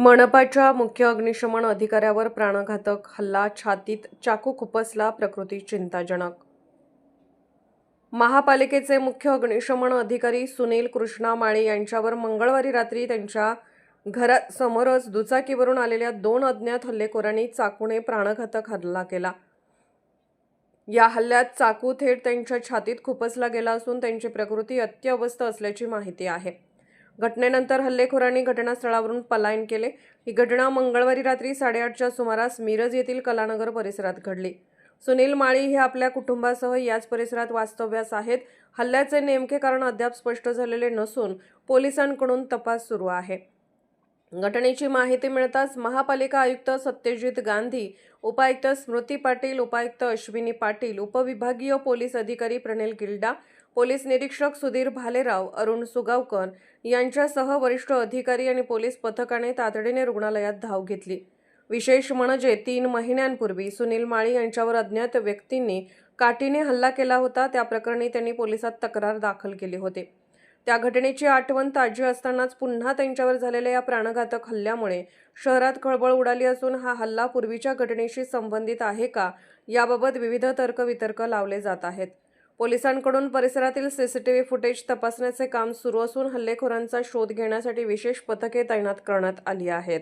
मनपाच्या मुख्य अग्निशमन अधिकाऱ्यावर प्राणघातक हल्ला, छातीत चाकू खुपसला, प्रकृती चिंताजनक. महापालिकेचे मुख्य अग्निशमन अधिकारी सुनील कृष्णा माळी यांच्यावर मंगळवारी रात्री त्यांच्या घरासमोरच दुचाकीवरून आलेल्या 2 अज्ञात हल्लेखोरांनी चाकूने प्राणघातक हल्ला केला. या हल्ल्यात चाकू थेट त्यांच्या छातीत खुपसला गेला असून त्यांची प्रकृती अत्यवस्थ असल्याची माहिती आहे. घटनेनंतर हल्लेखोरांनी घटनास्थळावरून पलायन केले. ही घटना मंगळवारी रात्री 8:30च्या सुमारास मिरज येथील कलानगर परिसरात घडली. सुनील माळी हे आपल्या कुटुंबासह याच परिसरात वास्तव्यास आहेत. हल्ल्याचे नेमके कारण अद्याप स्पष्ट झालेले नसून पोलिसांकडून तपास सुरू आहे. घटनेची माहिती मिळताच महापालिका आयुक्त सत्यजित गांधी, उपायुक्त स्मृती पाटील, उपायुक्त अश्विनी पाटील, उपविभागीय पोलीस अधिकारी प्रणिल गिल्डा, पोलीस निरीक्षक सुधीर भालेराव, अरुण सुगावकर यांच्यासह वरिष्ठ अधिकारी आणि पोलीस पथकाने तातडीने रुग्णालयात धाव घेतली. विशेष म्हणजे 3 महिन्यांपूर्वी सुनील माळी यांच्यावर अज्ञात व्यक्तींनी काठीने हल्ला केला होता. त्या प्रकरणी त्यांनी पोलिसात तक्रार दाखल केली होती. त्या घटनेची आठवण ताजी असतानाच पुन्हा त्यांच्यावर झालेल्या या प्राणघातक हल्ल्यामुळे शहरात खळबळ उडाली असून हा हल्ला पूर्वीच्या घटनेशी संबंधित आहे का, याबाबत विविध तर्कवितर्क लावले जात आहेत. पोलिसांकडून परिसरातील सीसीटीव्ही फुटेज तपासण्याचे काम सुरू असून हल्लेखोरांचा शोध घेण्यासाठी विशेष पथके तैनात करण्यात आली आहेत.